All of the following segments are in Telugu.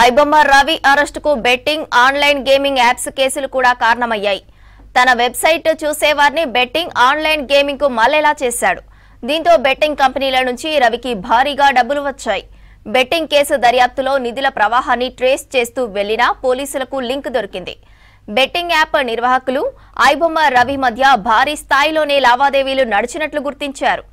ఐబొమ్మ రవి అరెస్టుకు బెట్టింగ్ ఆన్లైన్ గేమింగ్ యాప్స్ కేసులు కూడా కారణమయ్యాయి. తన వెబ్సైట్ చూసేవారిని బెట్టింగ్ ఆన్లైన్ గేమింగ్ కు మళ్లేలా చేశాడు. దీంతో బెట్టింగ్ కంపెనీల నుంచి రవికి భారీగా డబ్బులు వచ్చాయి. బెట్టింగ్ కేసు దర్యాప్తులో నిధుల ప్రవాహాన్ని ట్రేస్ చేస్తూ వెళ్లినా పోలీసులకు లింక్ దొరికింది. బెట్టింగ్ యాప్ నిర్వాహకులు ఐబొమ్మ రవి మధ్య భారీ స్థాయిలోనే లావాదేవీలు నడిచినట్లు గుర్తించారు.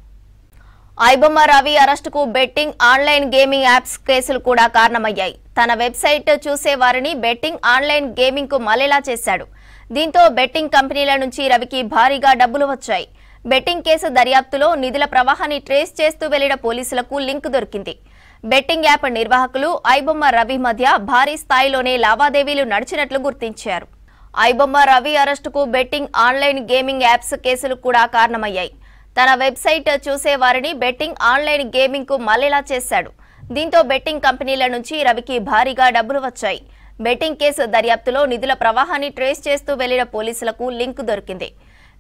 ఐబొమ్మ రవి అరెస్టుకు బెట్టింగ్ ఆన్లైన్ గేమింగ్ యాప్స్ కేసులు కూడా కారణమయ్యాయి. తన వెబ్సైట్ చూసేవారిని బెట్టింగ్ ఆన్లైన్ గేమింగ్ కు మళ్లేలా చేశాడు. దీంతో బెట్టింగ్ కంపెనీల నుంచి రవికి భారీగా డబ్బులు వచ్చాయి. బెట్టింగ్ కేసు దర్యాప్తులో నిధుల ప్రవాహాన్ని ట్రేస్ చేస్తూ వెళ్లిన పోలీసులకు లింక్ దొరికింది. బెట్టింగ్ యాప్ నిర్వాహకులు ఐబొమ్మ రవి మధ్య భారీ స్థాయిలోనే లావాదేవీలు నడిచినట్లు గుర్తించారు. ఐబొమ్మ రవి అరెస్టుకు బెట్టింగ్ ఆన్లైన్ గేమింగ్ యాప్స్ కేసులు కూడా కారణమయ్యాయి. తన వెబ్సైట్ చూసేవారిని బెట్టింగ్ ఆన్లైన్ గేమింగ్ కు మళ్లేలా చేశాడు. దీంతో బెట్టింగ్ కంపెనీల నుంచి రవికి భారీగా డబ్బులు వచ్చాయి. బెట్టింగ్ కేసు దర్యాప్తులో నిధుల ప్రవాహాన్ని ట్రేస్ చేస్తూ వెళ్లిన పోలీసులకు లింక్ దొరికింది.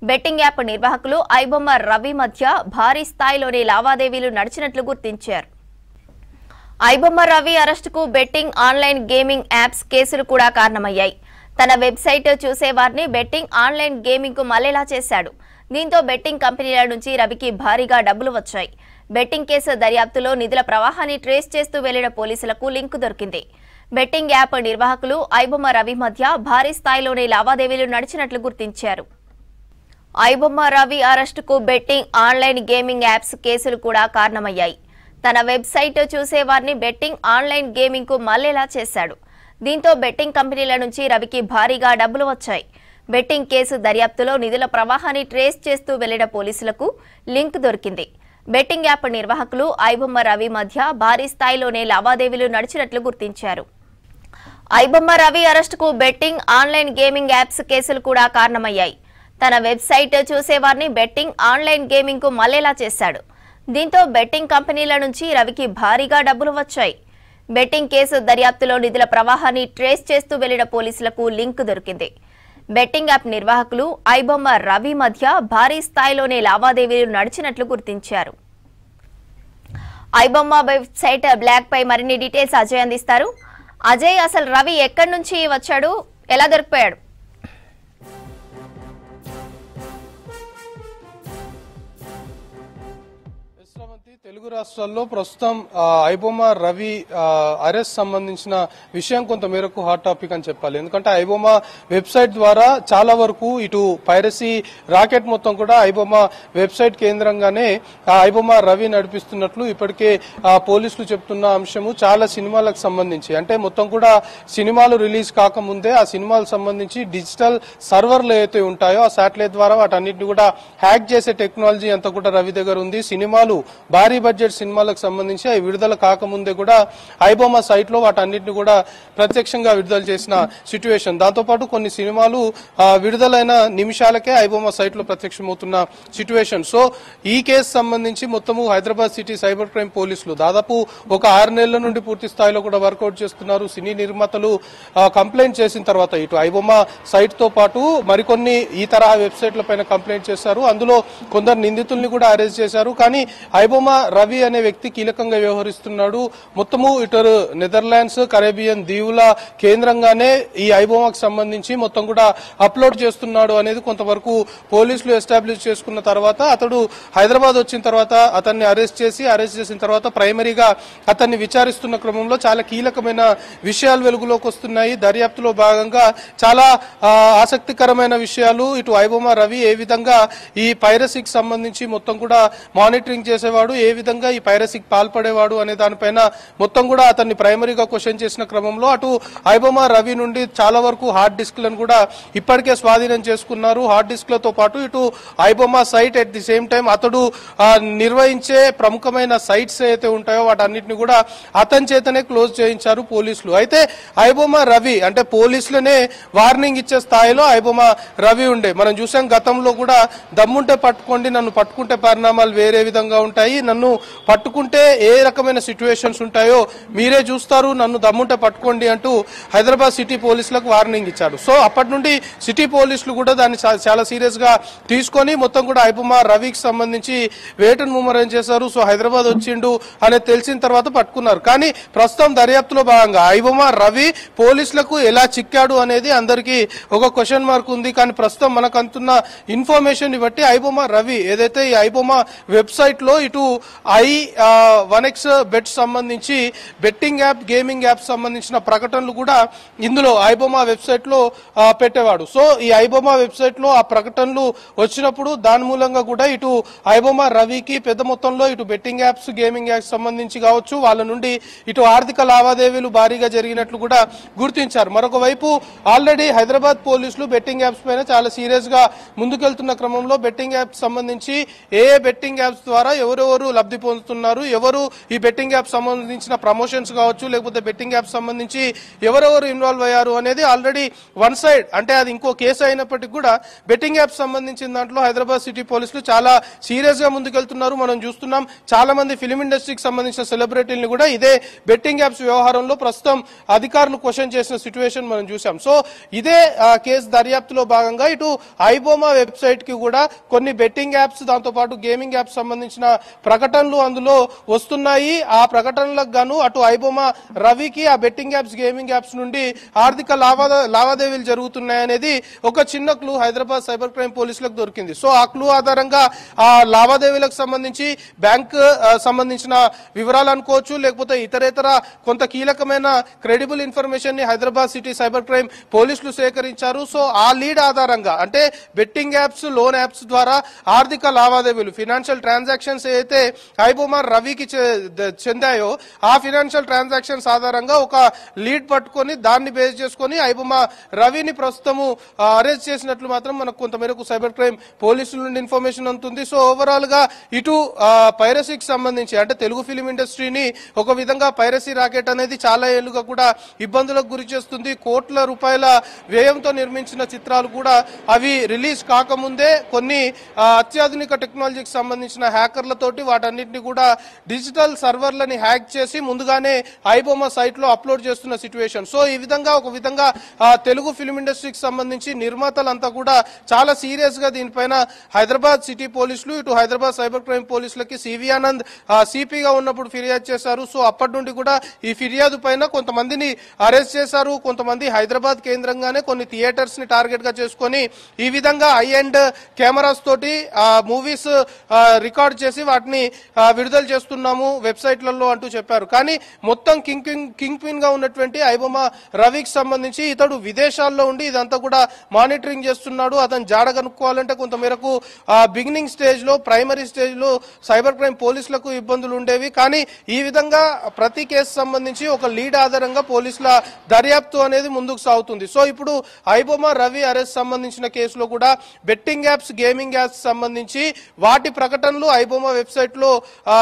బెట్టింగ్ యాప్ నిర్వాహకులు ఐబొమ్మ రవి మధ్య భారీ స్థాయిలోనే లావాదేవీలు నడిచినట్లు గుర్తించారు. ఐబొమ్మ రవి అరెస్టుకు బెట్టింగ్ ఆన్లైన్ గేమింగ్ యాప్స్ కేసులు కూడా కారణమయ్యాయి. తన వెబ్సైట్ చూసేవారిని బెట్టింగ్ ఆన్లైన్ గేమింగ్ కు మళ్లేలా చేశాడు. దీంతో బెట్టింగ్ కంపెనీల నుంచి రవికి భారీగా డబ్బులు వచ్చాయి. బెట్టింగ్ కేసు దర్యాప్తులో నిధుల ప్రవాహాన్ని ట్రేస్ చేస్తూ వెళ్లిన పోలీసులకు లింక్ దొరికింది. బెట్టింగ్ యాప్ నిర్వాహకులు ఐబొమ్మ రవి మధ్య భారీ స్థాయిలోనే లావాదేవీలు నడిచినట్లు గుర్తించారు. ఐబొమ్మ రవి అరెస్టుకు బెట్టింగ్ ఆన్లైన్ గేమింగ్ యాప్స్ కేసులు కూడా కారణమయ్యాయి. తన వెబ్సైట్ చూసేవారిని బెట్టింగ్ ఆన్లైన్ గేమింగ్ కు మళ్లేలా చేశాడు. దీంతో బెట్టింగ్ కంపెనీల నుంచి రవికి భారీగా డబ్బులు వచ్చాయి. బెట్టింగ్ కేసు దర్యాప్తులో నిధుల ప్రవాహాన్ని ట్రేస్ చేస్తూ వెళ్లిన పోలీసులకు లింక్ దొరికింది. బెట్టింగ్ యాప్ నిర్వాహకులు ఐబొమ్మ రవి మధ్య భారీ స్థాయిలోనే లావాదేవీలు నడిచినట్లు గుర్తించారు. ఐబొమ్మ రవి అరెస్టుకు బెట్టింగ్ ఆన్లైన్ గేమింగ్ యాప్స్ కేసులు కూడా కారణమయ్యాయి. తన వెబ్సైట్ చూసేవారిని బెట్టింగ్ ఆన్లైన్ గేమింగ్ కు మళ్లేలా చేశాడు. దీంతో బెట్టింగ్ కంపెనీల నుంచి రవికి భారీగా డబ్బులు వచ్చాయి. బెట్టింగ్ కేసు దర్యాప్తులో నిధుల ప్రవాహాన్ని ట్రేస్ చేస్తూ వెళ్లిన పోలీసులకు లింక్ దొరికింది. బెట్టింగ్ యాప్ నిర్వాహకులు ఐబొమ్మ రవి మధ్య భారీ స్థాయిలోనే లావాదేవీలు నడిచినట్లు గుర్తించారు. ఐబొమ్మ వెబ్సైట్ బ్లాక్ పై మరిన్ని డీటెయిల్స్ అజయ్ అందిస్తారు. అజయ్, అసలు రవి ఎక్కడి నుంచి వచ్చాడు, ఎలా దొరికిపోయాడు? తెలుగు రాష్ట్రాల్లో ప్రస్తుతం ఐబొమ్మ రవి అరెస్ట్ సంబంధించిన విషయం కొంత మేరకు హాట్ టాపిక్ అని చెప్పాలి. ఎందుకంటే ఐబొమ్మ వెబ్సైట్ ద్వారా చాలా వరకు ఇటు పైరసీ రాకెట్ మొత్తం కూడా ఐబొమ్మ వెబ్సైట్ కేంద్రంగానే ఐబొమ్మ రవి నడిపిస్తున్నట్లు ఇప్పటికే పోలీసులు చెప్తున్న అంశము. చాలా సినిమాలకు సంబంధించి అంటే మొత్తం కూడా సినిమాలు రిలీజ్ కాకముందే ఆ సినిమాలకు సంబంధించి డిజిటల్ సర్వర్లు ఏవైతే ఉంటాయో ఆ శాటిలైట్ ద్వారా వాటన్నిటిని కూడా హ్యాక్ చేసే టెక్నాలజీ అంతా కూడా రవి దగ్గర ఉంది. సినిమాలు భారీ బడ్జెట్ సినిమాలకు సంబంధించి అవి విడుదల కాకముందే కూడా ఐబొమ్మ సైట్ లో వాటన్నిటిని కూడా ప్రత్యక్షంగా విడుదల చేసిన సిచ్యువేషన్. దాంతోపాటు కొన్ని సినిమాలు విడుదలైన నిమిషాలకే ఐబొమ్మ సైట్ లో ప్రత్యక్షమవుతున్న సిచ్యువేషన్. సో ఈ కేసు సంబంధించి మొత్తము హైదరాబాద్ సిటీ సైబర్ క్రైమ్ పోలీసులు దాదాపు ఒక 6 నెలల నుండి పూర్తి స్థాయిలో కూడా వర్కౌట్ చేస్తున్నారు. సినీ నిర్మాతలు కంప్లైంట్ చేసిన తర్వాత ఇటు ఐబొమ్మ సైట్ తో పాటు మరికొన్ని ఈ తరహా వెబ్సైట్ల పైన కంప్లైంట్ చేశారు. అందులో కొందరు నిందితుల్ని కూడా అరెస్ట్ చేశారు. కానీ ఐబొమ్మ రవి అనే వ్యక్తి కీలకంగా వ్యవహరిస్తున్నాడు. మొత్తము ఇటు నెదర్లాండ్స్, కరేబియన్ దీవుల కేంద్రంగానే ఈ ఐబొమ్మకు సంబంధించి మొత్తం కూడా అప్లోడ్ చేస్తున్నాడు అనేది కొంతవరకు పోలీసులు ఎస్టాబ్లిష్ చేసుకున్న తర్వాత అతడు హైదరాబాద్ వచ్చిన తర్వాత అతన్ని అరెస్ట్ చేసిన తర్వాత ప్రైమరీగా అతన్ని విచారిస్తున్న క్రమంలో చాలా కీలకమైన విషయాలు వెలుగులోకి వస్తున్నాయి. దర్యాప్తులో భాగంగా చాలా ఆసక్తికరమైన విషయాలు ఇటు ఐబొమ్మ రవి ఏ విధంగా ఈ పైరసీకి సంబంధించి మొత్తం కూడా మానిటరింగ్ చేసేవాడు, ఏ విధంగా ఈ పైరసీకి పాల్పడేవాడు అనే దానిపైన మొత్తం కూడా అతన్ని ప్రైమరీగా క్వశ్చన్ చేసిన క్రమంలో అటు ఐబొమ్మ రవి నుండి చాలా వరకు హార్డ్ డిస్క్లను కూడా ఇప్పటికే స్వాధీనం చేసుకున్నారు. హార్డ్ డిస్క్లతో పాటు ఇటు iBomma site at the same time అతడు నిర్వహించే ప్రముఖమైన సైట్స్ అయితే ఉంటాయో వాటన్నిటిని కూడా అతని చేతనే క్లోజ్ చేయించారు పోలీసులు. అయితే ఐబొమ్మ రవి అంటే పోలీసులనే వార్నింగ్ ఇచ్చే స్థాయిలో ఐబొమ్మ రవి ఉండే మనం చూసాం. గతంలో కూడా దమ్ముంటే పట్టుకోండి, నన్ను పట్టుకుంటే పరిణామాలు వేరే విధంగా ఉంటాయి, నన్ను పట్టుకుంటే ఏ రకమైన సిచ్యువేషన్స్ ఉంటాయో మీరే చూస్తారు, నన్ను దమ్ముంటే పట్టుకోండి అంటూ హైదరాబాద్ సిటీ పోలీసులకు వార్నింగ్ ఇచ్చాడు. సో అప్పటి నుండి సిటీ పోలీసులు కూడా దాన్ని చాలా సీరియస్ గా తీసుకొని మొత్తం కూడా ఐబొమ్మ రవికి సంబంధించి వేటను ముమ్మరం చేశారు. సో హైదరాబాద్ వచ్చిండు అనేది తెలిసిన తర్వాత పట్టుకున్నారు. కానీ ప్రస్తుతం దర్యాప్తులో భాగంగా ఐబొమ్మ రవి పోలీసులకు ఎలా చిక్కాడు అనేది అందరికీ ఒక క్వశ్చన్ మార్క్ ఉంది. కానీ ప్రస్తుతం మనకు అందుతున్న ఇన్ఫర్మేషన్ బట్టి ఐబొమ్మ రవి ఏదైతే ఈ ఐబొమ్మ వెబ్సైట్ లో ఇటు I1X బెట్ సంబంధించి బెట్టింగ్ యాప్, గేమింగ్ యాప్ సంబంధించిన ప్రకటనలు కూడా ఇందులో ఐబొమ్మ వెబ్సైట్ లో పెట్టేవాడు. సో ఈ ఐబొమ్మ వెబ్సైట్ లో ఆ ప్రకటనలు వచ్చినప్పుడు దాని మూలంగా కూడా ఇటు ఐబొమ్మ రవికి పెద్ద మొత్తంలో ఇటు బెట్టింగ్ యాప్స్, గేమింగ్ యాప్స్ సంబంధించి కావచ్చు వాళ్ళ నుండి ఇటు ఆర్థిక లావాదేవీలు భారీగా జరిగినట్లు కూడా గుర్తించారు. మరొక వైపు ఆల్రెడీ హైదరాబాద్ పోలీసులు బెట్టింగ్ యాప్స్ పైన చాలా సీరియస్ గా ముందుకెళ్తున్న క్రమంలో బెట్టింగ్ యాప్స్ సంబంధించి ఏ బెట్టింగ్ యాప్స్ ద్వారా ఎవరెవరు లబ్ధి పొందుతున్నారు, ఎవరు ఈ బెట్టింగ్ యాప్ సంబంధించిన ప్రమోషన్స్ కావచ్చు లేకపోతే బెట్టింగ్ యాప్ సంబంధించి ఎవరెవరు ఇన్వాల్వ్ అయ్యారు అనేది ఆల్రెడీ వన్ సైడ్ అంటే అది ఇంకో కేసు అయినప్పటికీ కూడా బెట్టింగ్ యాప్ సంబంధించిన దాంట్లో హైదరాబాద్ సిటీ పోలీసులు చాలా సీరియస్ గా ముందుకెళ్తున్నారు. మనం చూస్తున్నాం చాలా మంది ఫిలిం ఇండస్ట్రీకి సంబంధించిన సెలబ్రిటీలను కూడా ఇదే బెట్టింగ్ యాప్స్ వ్యవహారంలో ప్రస్తుతం అధికారులు క్వశ్చన్ చేసిన సిచ్యువేషన్ మనం చూసాం. సో ఇదే కేసు దర్యాప్తులో భాగంగా ఇటు ఐబొమ్మ వెబ్సైట్ కి కూడా కొన్ని బెట్టింగ్ యాప్స్ దాంతో పాటు గేమింగ్ యాప్స్ సంబంధించిన ప్రకటనలు అందులో వస్తున్నాయి. ఆ ప్రకటనలకు గాను అటు ఐబొమ్మ రవికి ఆ బెట్టింగ్ యాప్స్, గేమింగ్ యాప్స్ నుండి ఆర్థిక లావాదేవీలు జరుగుతున్నాయనేది ఒక చిన్న క్లూ హైదరాబాద్ సైబర్ క్రైమ్ పోలీసులకు దొరికింది. సో ఆ క్లూ ఆధారంగా ఆ లావాదేవీలకు సంబంధించి బ్యాంక్ సంబంధించిన వివరాలు అనుకోవచ్చు లేకపోతే ఇతరేతర కొంత కీలకమైన క్రెడిబుల్ ఇన్ఫర్మేషన్ ని హైదరాబాద్ సిటీ సైబర్ క్రైమ్ పోలీసులు సేకరించారు. సో ఆ లీడ్ ఆధారంగా అంటే బెట్టింగ్ యాప్స్, లోన్ యాప్స్ ద్వారా ఆర్థిక లావాదేవీలు, ఫినాన్షియల్ ట్రాన్సాక్షన్స్ ఏదైతే ఐబొమ్మ రవికి చెందాయో ఆ ఫినాన్షియల్ ట్రాన్సాక్షన్స్ ఆధారంగా ఒక లీడ్ పట్టుకొని దాన్ని బేస్ చేసుకొని ఐబొమ్మ రవిని ప్రస్తుతము అరెస్ట్ చేసినట్లు మాత్రం మనకు కొంతమేరకు సైబర్ క్రైమ్ పోలీసుల నుండి ఇన్ఫర్మేషన్ అందుతుంది. సో ఓవరాల్ గా ఇటు పైరసీకి సంబంధించి అంటే తెలుగు ఫిలిం ఇండస్ట్రీని ఒక విధంగా పైరసీ రాకెట్ అనేది చాలా ఏళ్లుగా కూడా ఇబ్బందులకు గురి చేస్తుంది. కోట్ల రూపాయల వ్యయంతో నిర్మించిన చిత్రాలు కూడా అవి రిలీజ్ కాకముందే కొన్ని అత్యాధునిక టెక్నాలజీకి సంబంధించిన హ్యాకర్లతోటి వాటన్నిటిని కూడా డిజిటల్ సర్వర్లని హ్యాక్ చేసి ముందుగానే ఐబొమ్మ సైట్ లో అప్లోడ్ చేస్తున్న సిచ్యువేషన్. సో ఈ విధంగా ఒక విధంగా తెలుగు ఫిలిం ఇండస్ట్రీకి సంబంధించి నిర్మాతలంతా కూడా చాలా సీరియస్ గా దీనిపైన హైదరాబాద్ సిటీ పోలీసులు ఇటు హైదరాబాద్ సైబర్ క్రైమ్ పోలీసులకి సివి ఆనంద్ సిపిగా ఉన్నప్పుడు ఫిర్యాదు చేశారు. సో అప్పటి నుండి కూడా ఈ ఫిర్యాదు పైన కొంతమందిని అరెస్ట్ చేశారు. కొంతమంది హైదరాబాద్ కేంద్రంగానే కొన్ని థియేటర్స్ ని టార్గెట్ గా చేసుకొని ఈ విధంగా హై అండ్ కెమెరాస్ తోటి మూవీస్ రికార్డ్ చేసి వాటిని విడుదల చేస్తున్నాము వెబ్సైట్లలో అంటూ చెప్పారు. కానీ మొత్తం కింగ్ పిన్ గా ఉన్నటువంటి ఐబొమ్మ రవికి సంబంధించి ఇతడు విదేశాల్లో ఉండి ఇదంతా కూడా మానిటరింగ్ చేస్తున్నాడు. అతను జాడ కనుక్కోవాలంటే కొంతమేరకు బిగినింగ్ స్టేజ్ లో, ప్రైమరీ స్టేజ్ లో సైబర్ క్రైమ్ పోలీసులకు ఇబ్బందులు ఉండేవి. కానీ ఈ విధంగా ప్రతి కేసు సంబంధించి ఒక లీడ్ ఆధారంగా పోలీసుల దర్యాప్తు అనేది ముందుకు సాగుతుంది. సో ఇప్పుడు ఐబొమ్మ రవి అరెస్ట్ సంబంధించిన కేసులో కూడా బెట్టింగ్ యాప్స్, గేమింగ్ యాప్స్ సంబంధించి వాటి ప్రకటనలు ఐబొమ్మ వెబ్సైట్ లో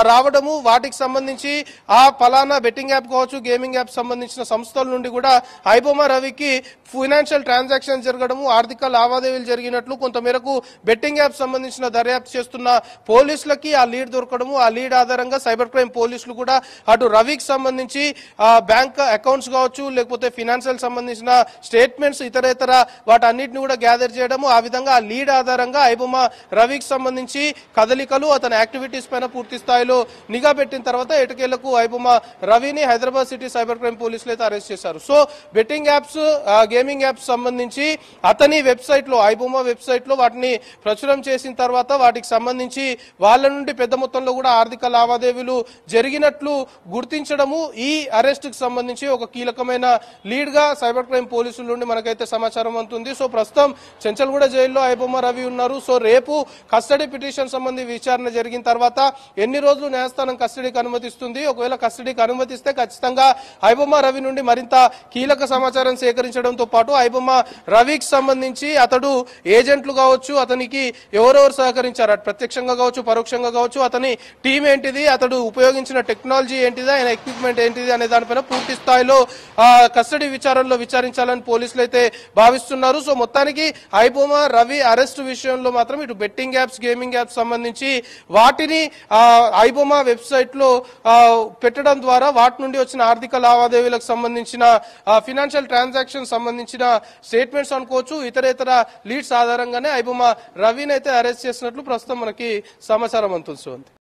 రావడము, వాటికి సంబంధించి ఆ పలానా బెట్టింగ్ యాప్ కావచ్చు, గేమింగ్ యాప్ సంబంధించిన సంస్థల నుండి కూడా ఐబొమ్మ రవికి ఫైనాన్షియల్ ట్రాన్సాక్షన్ జరగడము, ఆర్థిక లావాదేవీలు జరిగినట్లు కొంతమేరకు బెట్టింగ్ యాప్ సంబంధించిన దర్యాప్తు చేస్తున్న పోలీసులకి ఆ లీడ్ దొరకడము, ఆ లీడ్ ఆధారంగా సైబర్ క్రైమ్ పోలీసులు కూడా అటు రవికి సంబంధించి బ్యాంక్ అకౌంట్స్ కావచ్చు లేకపోతే ఫినాన్షియల్ సంబంధించిన స్టేట్మెంట్స్ ఇతరేతర వాటన్నిటిని కూడా గ్యాదర్ చేయడము, ఆ విధంగా ఆ లీడ్ ఆధారంగా ఐబొమ్మ రవికి సంబంధించి కదలికలు, అతని యాక్టివిటీస్ పైన పూర్తి స్థాయిలో నిఘా పెట్టిన తర్వాత ఎటకేలకు ఐబొమ్మ రవిని హైదరాబాద్ సిటీ సైబర్ క్రైమ్ పోలీసులు అయితే అరెస్ట్ చేశారు. So betting apps, gaming apps సంబంధించి అతని వెబ్సైట్ లో, ఐబొమ్మ వెబ్సైట్ లో వాటిని ప్రచురం చేసిన తర్వాత వాటికి సంబంధించి వాళ్ళ నుండి పెద్ద మొత్తంలో కూడా ఆర్థిక లావాదేవీలు జరిగినట్లు గుర్తించడము ఈ అరెస్ట్ కి సంబంధించి ఒక కీలకమైన లీడ్ గా సైబర్ క్రైమ్ పోలీసుల నుండి మనకైతే సమాచారం అందుతుంది. సో ప్రస్తుతం చెంచల్గూడ జైల్లో ఐబొమ్మ రవి ఉన్నారు. సో రేపు కస్టడీ పిటిషన్ సంబంధించి విచారణ జరిగిన తర్వాత ఎన్ని రోజులు న్యాయస్థానం కస్టడీకి అనుమతిస్తుంది, ఒకవేళ కస్టడీకి అనుమతిస్తే ఖచ్చితంగా ఐబొమ్మ రవి నుండి మరింత కీలక సమాచారం సేకరించడంతో పాటు ఐబొమ్మ రవికి సంబంధించి అతడు ఏజెంట్లు కావచ్చు, అతనికి ఎవరెవరు సహకరించారు, ప్రత్యక్షంగా కావచ్చు పరోక్షంగా కావచ్చు, అతని టీం ఏంటిది, అతడు ఉపయోగించిన టెక్నాలజీ ఏంటిది, ఆయన ఎక్విప్మెంట్ ఏంటిది అనే దానిపైన పూర్తి స్థాయిలో కస్టడీ విచారణలో విచారించాలని పోలీసులు అయితే భావిస్తున్నారు. సో మొత్తానికి ఐబొమ్మ రవి అరెస్ట్ విషయంలో మాత్రం ఇటు బెట్టింగ్ యాప్స్, గేమింగ్ యాప్స్ సంబంధించి వాటిని ఐబొమా వెబ్సైట్ లో పెట్టడం ద్వారా వాటి నుండి వచ్చిన ఆర్థిక లావాదేవీలకు సంబంధించిన ఫినాన్షియల్ ట్రాన్సాక్షన్ సంబంధించిన స్టేట్మెంట్స్ అనుకోవచ్చు, ఇతర లీడ్స్ ఆధారంగానే ఐబొమా రవిని అయితే అరెస్ట్ చేసినట్లు ప్రస్తుతం మనకి సమాచారం అందుతుంది.